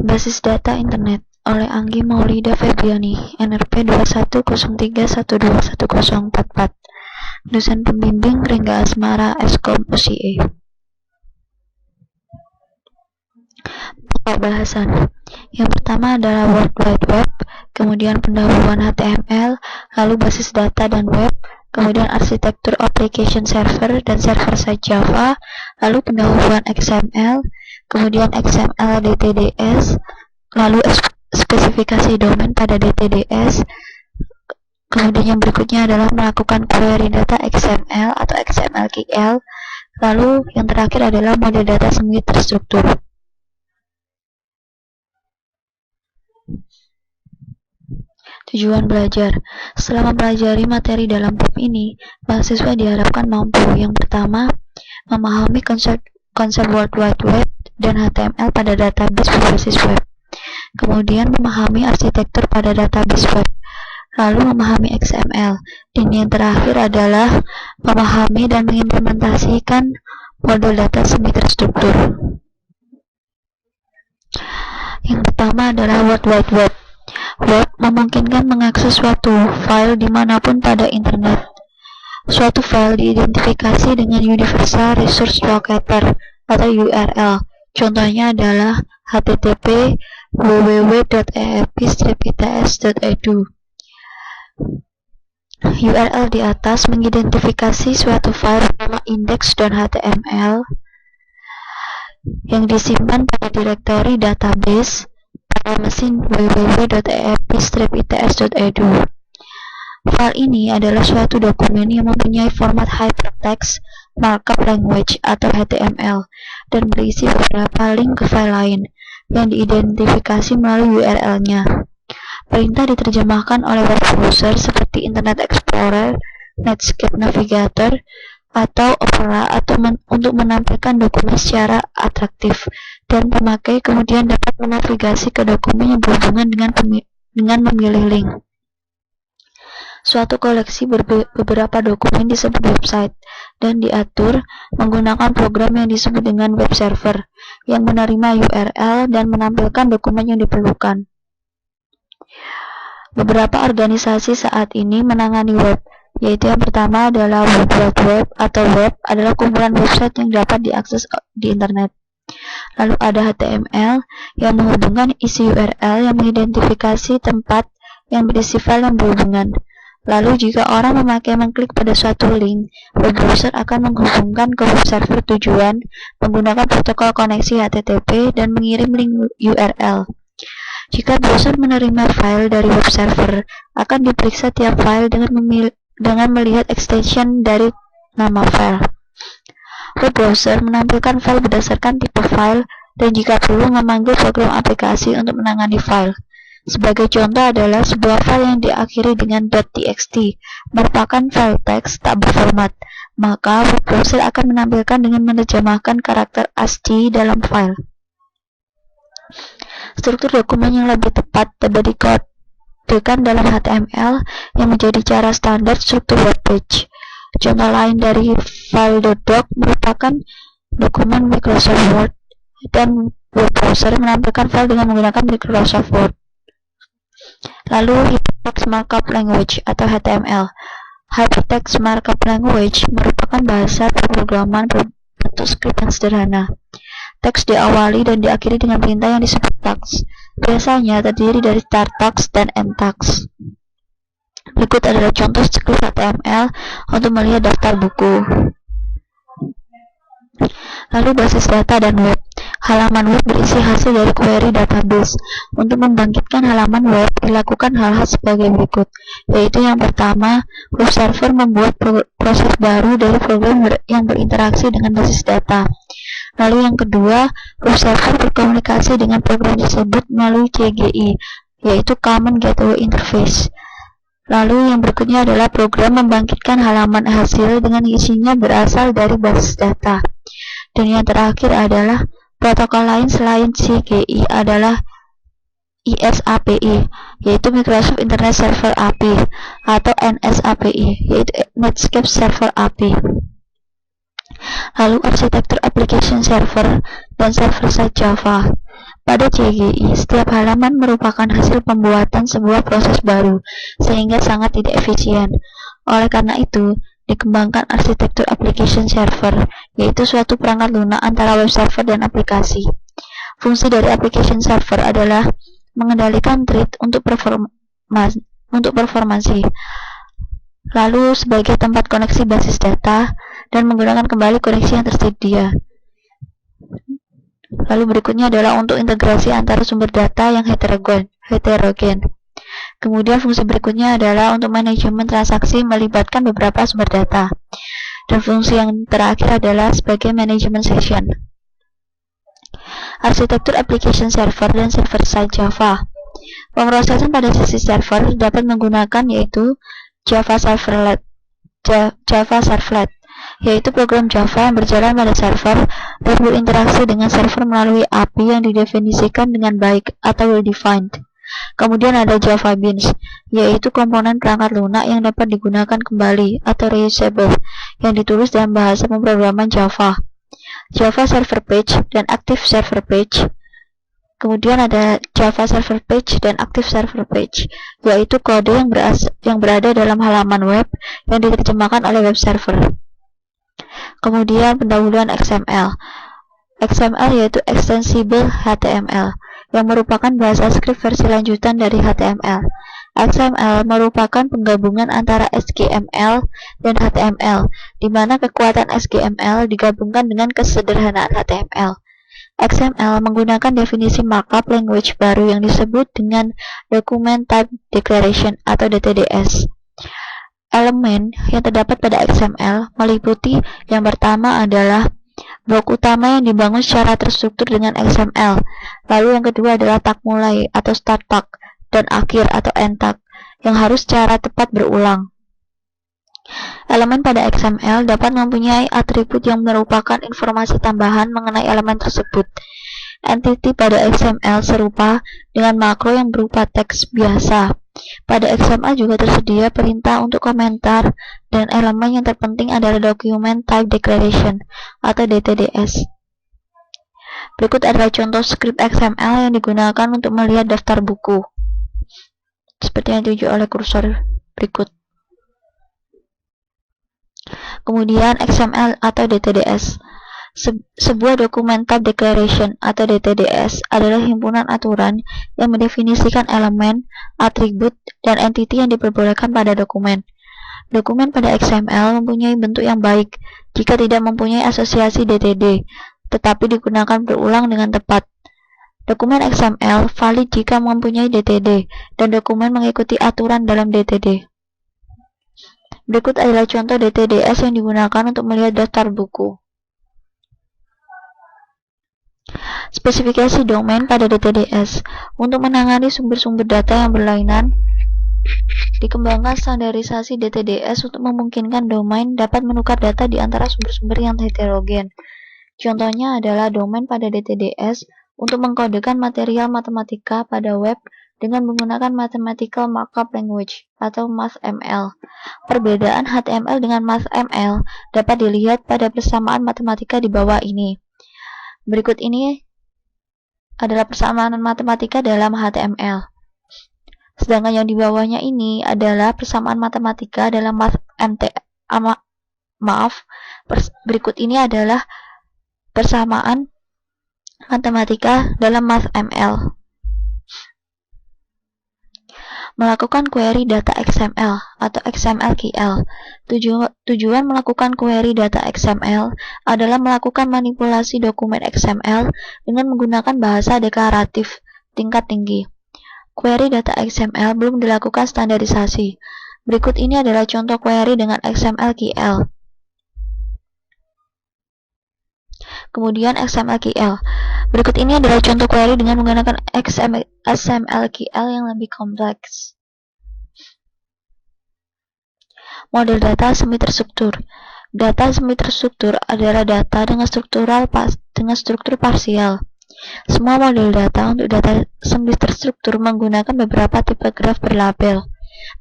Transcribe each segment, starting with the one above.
Basis Data Internet oleh Anggi Maulida Febriani, NRP 2103121044. Dosen pembimbing Ringga Asmara Eskom UCE. Pokok bahasan. Yang pertama adalah World Wide Web, kemudian pendahuluan HTML, lalu basis data dan web, kemudian arsitektur application server dan server-side Java, lalu pendahuluan XML, kemudian XML DTDS, lalu spesifikasi domain pada DTDS. Kemudian yang berikutnya adalah melakukan query data XML atau XML-KL, lalu yang terakhir adalah model data semi terstruktur. Tujuan belajar. Setelah mempelajari materi dalam bab ini, mahasiswa diharapkan mampu yang pertama, memahami konsep World Wide Web dan HTML pada database berbasis web. Kemudian memahami arsitektur pada database web, lalu memahami XML, dan yang terakhir adalah memahami dan mengimplementasikan model data semi terstruktur. Yang pertama adalah World Wide Web. Web memungkinkan mengakses suatu file dimanapun pada internet. Suatu file diidentifikasi dengan Universal Resource Locator atau URL. Contohnya adalah http www.eep-its.edu. URL di atas mengidentifikasi suatu file bernama index.html yang disimpan pada direktori database pada mesin www.eep-its.edu. File ini adalah suatu dokumen yang mempunyai format Hypertext Markup Language atau HTML dan berisi beberapa link ke file lain yang diidentifikasi melalui URL-nya. Perintah diterjemahkan oleh web browser seperti Internet Explorer, Netscape Navigator, atau Opera untuk menampilkan dokumen secara atraktif, dan pemakai kemudian dapat menavigasi ke dokumen yang berhubungan dengan memilih link. Suatu koleksi beberapa dokumen disebut website dan diatur menggunakan program yang disebut dengan web server yang menerima URL dan menampilkan dokumen yang diperlukan. Beberapa organisasi saat ini menangani web, yaitu yang pertama adalah World Wide Web atau web adalah kumpulan website yang dapat diakses di internet. Lalu ada HTML yang menghubungkan isi URL yang mengidentifikasi tempat yang berisi file yang berhubungan. Lalu jika orang mengklik pada suatu link, web browser akan menghubungkan ke web server tujuan menggunakan protokol koneksi HTTP dan mengirim link URL. Jika browser menerima file dari web server, akan diperiksa tiap file dengan melihat extension dari nama file. Web browser menampilkan file berdasarkan tipe file dan jika perlu memanggil program aplikasi untuk menangani file. Sebagai contoh adalah sebuah file yang diakhiri dengan .txt merupakan file teks tak berformat, maka web browser akan menampilkan dengan menerjemahkan karakter ASCII dalam file. Struktur dokumen yang lebih tepat dapat dikodekan dalam HTML yang menjadi cara standar struktur web page. Contoh lain dari file.doc merupakan dokumen Microsoft Word dan web browser menampilkan file dengan menggunakan Microsoft Word. Lalu Hypertext Markup Language atau HTML. Hypertext Markup Language merupakan bahasa pemrograman berbentuk skrip yang sederhana. Teks diawali dan diakhiri dengan perintah yang disebut tags. Biasanya terdiri dari start tags dan end tags. Berikut adalah contoh skrip HTML untuk melihat daftar buku. Lalu basis data dan web. Halaman web berisi hasil dari query database. Untuk membangkitkan halaman web, dilakukan hal-hal sebagai berikut, yaitu yang pertama, web server membuat proses baru dari program yang berinteraksi dengan basis data. Lalu yang kedua, web server berkomunikasi dengan program tersebut melalui CGI, yaitu Common Gateway Interface. Lalu yang berikutnya adalah program membangkitkan halaman hasil dengan isinya berasal dari basis data. Dan yang terakhir adalah protokol lain selain CGI adalah ISAPI, yaitu Microsoft Internet Server API, atau NSAPI, yaitu Netscape Server API. Lalu arsitektur application server dan server-side Java. Pada CGI, setiap halaman merupakan hasil pembuatan sebuah proses baru, sehingga sangat tidak efisien. Oleh karena itu, dikembangkan arsitektur application server, yaitu suatu perangkat lunak antara web server dan aplikasi. Fungsi dari application server adalah mengendalikan thread untuk performasi, lalu sebagai tempat koneksi basis data, dan menggunakan kembali koneksi yang tersedia. Lalu berikutnya adalah untuk integrasi antara sumber data yang heterogen. Kemudian fungsi berikutnya adalah untuk manajemen transaksi melibatkan beberapa sumber data. Dan fungsi yang terakhir adalah sebagai manajemen session. Arsitektur application server dan server-side Java. Pemrosesan pada sisi server dapat menggunakan yaitu Java Servlet, yaitu program Java yang berjalan pada server dan berinteraksi dengan server melalui API yang didefinisikan dengan baik atau well-defined. Kemudian ada Java Beans, yaitu komponen perangkat lunak yang dapat digunakan kembali atau reusable, yang ditulis dalam bahasa pemrograman Java. Java Server Page dan Active Server Page. Kemudian ada Java Server Page dan Active Server Page, yaitu kode yang berada dalam halaman web yang diterjemahkan oleh web server. Kemudian pendahuluan XML. XML yaitu Extensible HTML, yang merupakan bahasa skrip versi lanjutan dari HTML. XML merupakan penggabungan antara HTML dan HTML, di mana kekuatan HTML digabungkan dengan kesederhanaan HTML. XML menggunakan definisi markup language baru yang disebut dengan Document Type Declaration atau DTDS. Elemen yang terdapat pada XML meliputi yang pertama adalah blok utama yang dibangun secara terstruktur dengan XML, lalu yang kedua adalah tag mulai atau start tag, dan akhir atau end tag yang harus secara tepat berulang. Elemen pada XML dapat mempunyai atribut yang merupakan informasi tambahan mengenai elemen tersebut. Entity pada XML serupa dengan makro yang berupa teks biasa. Pada XML juga tersedia perintah untuk komentar, dan elemen yang terpenting adalah Document Type Declaration atau DTDS. Berikut adalah contoh skrip XML yang digunakan untuk melihat daftar buku, seperti yang ditunjuk oleh kursor berikut. Kemudian XML atau DTDS. Sebuah Document Type Declaration atau DTDS adalah himpunan aturan yang mendefinisikan elemen, atribut, dan entiti yang diperbolehkan pada dokumen. Dokumen pada XML mempunyai bentuk yang baik jika tidak mempunyai asosiasi DTD, tetapi digunakan berulang dengan tepat. Dokumen XML valid jika mempunyai DTD, dan dokumen mengikuti aturan dalam DTD. Berikut adalah contoh DTDS yang digunakan untuk melihat daftar buku. Spesifikasi domain pada DTDS. Untuk menangani sumber-sumber data yang berlainan, dikembangkan standarisasi DTDS untuk memungkinkan domain dapat menukar data di antara sumber-sumber yang heterogen. Contohnya adalah domain pada DTDS untuk mengkodekan material matematika pada web dengan menggunakan Mathematical Markup Language atau MathML. Perbedaan HTML dengan MathML dapat dilihat pada persamaan matematika di bawah ini. Berikut ini adalah persamaan matematika dalam HTML. Sedangkan yang di bawahnya ini adalah persamaan matematika dalam berikut ini adalah persamaan matematika dalam MathML. Melakukan query data XML atau XML-KL. Tujuan melakukan query data XML adalah melakukan manipulasi dokumen XML dengan menggunakan bahasa deklaratif tingkat tinggi. Query data XML belum dilakukan standarisasi. Berikut ini adalah contoh query dengan XML-KL. Kemudian XML-KL. Berikut ini adalah contoh query dengan menggunakan XML-KL yang lebih kompleks. Model data semi terstruktur. Data semi terstruktur adalah data dengan struktur parsial. Semua model data untuk data semi terstruktur menggunakan beberapa tipe graf berlabel.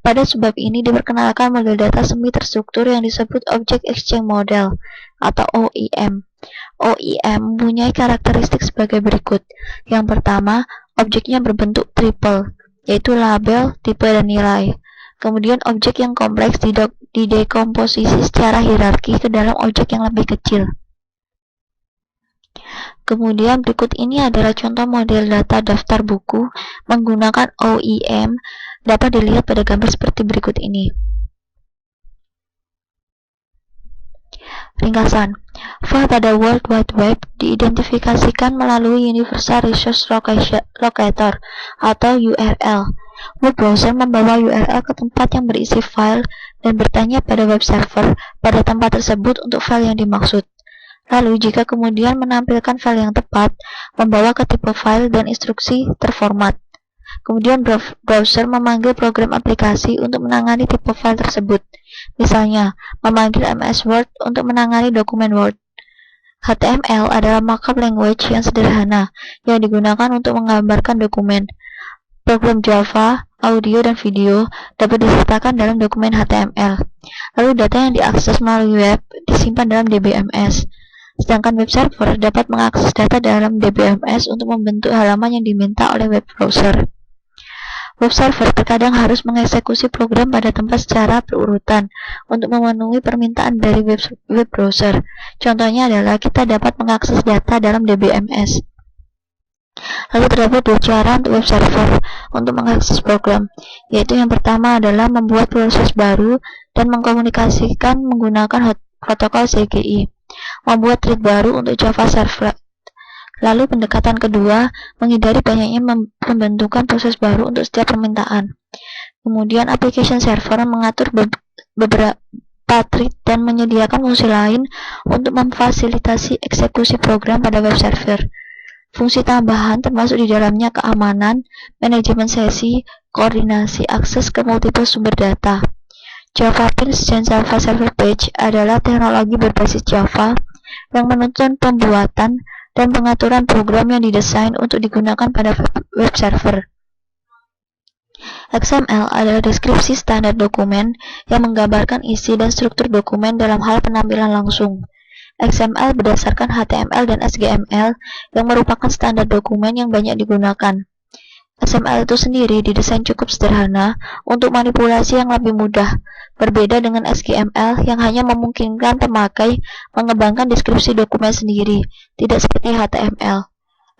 Pada sebab ini diperkenalkan model data semi terstruktur yang disebut Object Exchange Model atau OEM. OIM mempunyai karakteristik sebagai berikut. Yang pertama, objeknya berbentuk triple, yaitu label, tipe, dan nilai. Kemudian objek yang kompleks didekomposisi secara hierarki ke dalam objek yang lebih kecil. Kemudian berikut ini adalah contoh model data daftar buku menggunakan OIM, dapat dilihat pada gambar seperti berikut ini. Ringkasan, file pada World Wide Web diidentifikasikan melalui Universal Resource Locator atau URL. Web browser membawa URL ke tempat yang berisi file dan bertanya pada web server pada tempat tersebut untuk file yang dimaksud. Lalu jika kemudian menampilkan file yang tepat, membawa ke tipe file dan instruksi terformat. Kemudian browser memanggil program aplikasi untuk menangani tipe file tersebut. Misalnya, memanggil MS Word untuk menangani dokumen Word. HTML adalah markup language yang sederhana yang digunakan untuk menggambarkan dokumen. Program Java, audio, dan video dapat disertakan dalam dokumen HTML. Lalu data yang diakses melalui web disimpan dalam DBMS. Sedangkan web server dapat mengakses data dalam DBMS untuk membentuk halaman yang diminta oleh web browser. Web server terkadang harus mengeksekusi program pada tempat secara berurutan untuk memenuhi permintaan dari web browser. Contohnya adalah kita dapat mengakses data dalam DBMS. Lalu terdapat dua cara untuk web server untuk mengakses program, yaitu yang pertama adalah membuat proses baru dan mengkomunikasikan menggunakan protokol CGI, membuat thread baru untuk Java Servlet. Lalu pendekatan kedua, menghindari banyaknya pembentukan proses baru untuk setiap permintaan. Kemudian application server mengatur beberapa thread dan menyediakan fungsi lain untuk memfasilitasi eksekusi program pada web server. Fungsi tambahan termasuk di dalamnya keamanan, manajemen sesi, koordinasi akses ke multiple sumber data. Java Beans dan Java Server Page adalah teknologi berbasis Java yang menuntut pembuatan dan pengaturan program yang didesain untuk digunakan pada web server. XML adalah deskripsi standar dokumen yang menggambarkan isi dan struktur dokumen dalam hal penampilan langsung. XML berdasarkan HTML dan SGML yang merupakan standar dokumen yang banyak digunakan. XML itu sendiri didesain cukup sederhana untuk manipulasi yang lebih mudah, berbeda dengan SGML yang hanya memungkinkan pemakai mengembangkan deskripsi dokumen sendiri, tidak seperti HTML.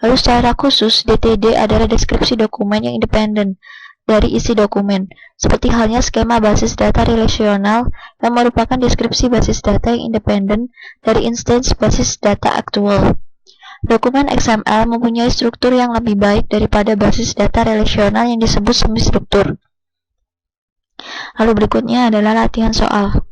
Lalu secara khusus, DTD adalah deskripsi dokumen yang independen dari isi dokumen, seperti halnya skema basis data relasional yang merupakan deskripsi basis data yang independen dari instance basis data aktual. Dokumen XML mempunyai struktur yang lebih baik daripada basis data relasional yang disebut semi-struktur. Lalu berikutnya adalah latihan soal.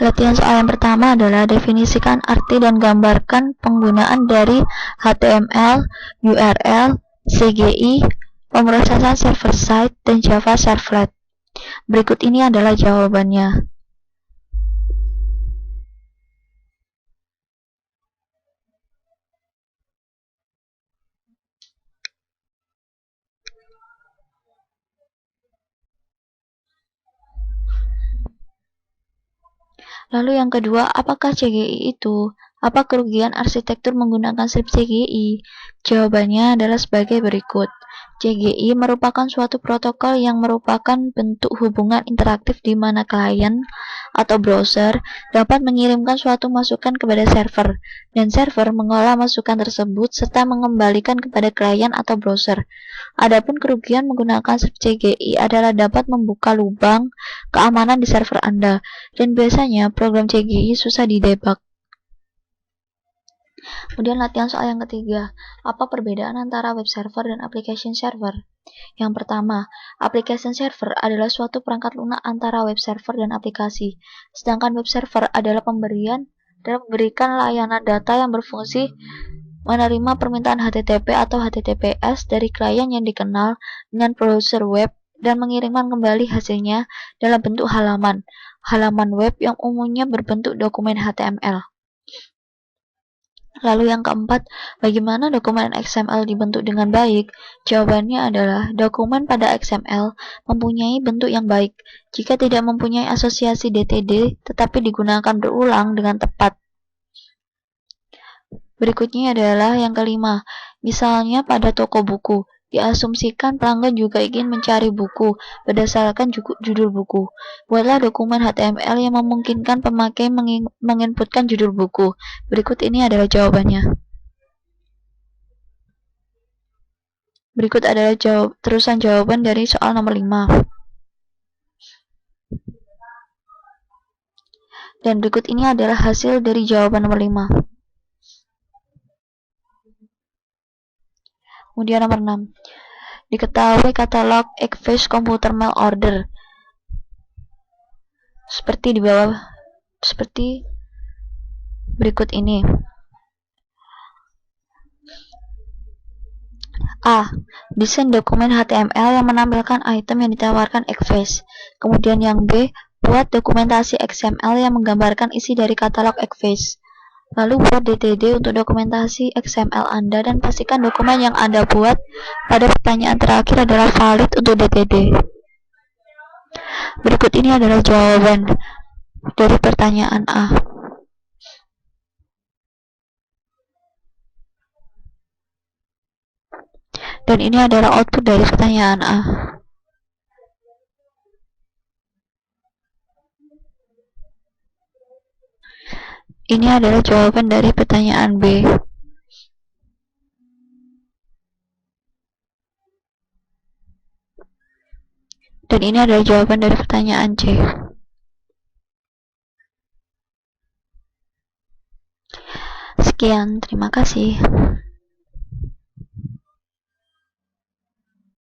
Latihan soal yang pertama adalah definisikan arti dan gambarkan penggunaan dari HTML, URL, CGI, pemrosesan server-side, dan Java Servlet. Berikut ini adalah jawabannya. Lalu yang kedua, apakah CGI itu? Apa kerugian arsitektur menggunakan strip CGI? Jawabannya adalah sebagai berikut. CGI merupakan suatu protokol yang merupakan bentuk hubungan interaktif di mana klien atau browser dapat mengirimkan suatu masukan kepada server, dan server mengolah masukan tersebut serta mengembalikan kepada klien atau browser. Adapun kerugian menggunakan strip CGI adalah dapat membuka lubang keamanan di server Anda, dan biasanya program CGI susah didebug. Kemudian latihan soal yang ketiga, apa perbedaan antara web server dan application server? Yang pertama, application server adalah suatu perangkat lunak antara web server dan aplikasi, sedangkan web server adalah pemberian dan memberikan layanan data yang berfungsi menerima permintaan HTTP atau HTTPS dari klien yang dikenal dengan browser web dan mengirimkan kembali hasilnya dalam bentuk halaman web yang umumnya berbentuk dokumen HTML. Lalu yang keempat, bagaimana dokumen XML dibentuk dengan baik? Jawabannya adalah dokumen pada XML mempunyai bentuk yang baik jika tidak mempunyai asosiasi DTD tetapi digunakan berulang dengan tepat. Berikutnya adalah yang kelima, misalnya pada toko buku. Diasumsikan pelanggan juga ingin mencari buku berdasarkan judul buku. Buatlah dokumen HTML yang memungkinkan pemakai menginputkan judul buku. Berikut ini adalah jawabannya. Berikut adalah terusan jawaban dari soal nomor 5. Dan berikut ini adalah hasil dari jawaban nomor 5. Kemudian nomor 6. Diketahui katalog Eggface Computer Mail Order seperti di bawah, seperti berikut ini. A. Desain dokumen HTML yang menampilkan item yang ditawarkan Eggface. Kemudian yang B. Buat dokumentasi XML yang menggambarkan isi dari katalog Eggface. Lalu buat DTD untuk dokumentasi XML Anda dan pastikan dokumen yang Anda buat pada pertanyaan terakhir adalah valid untuk DTD. Berikut ini adalah jawaban dari pertanyaan A. Dan ini adalah output dari pertanyaan A. Ini adalah jawaban dari pertanyaan B. Dan ini adalah jawaban dari pertanyaan C. Sekian, terima kasih.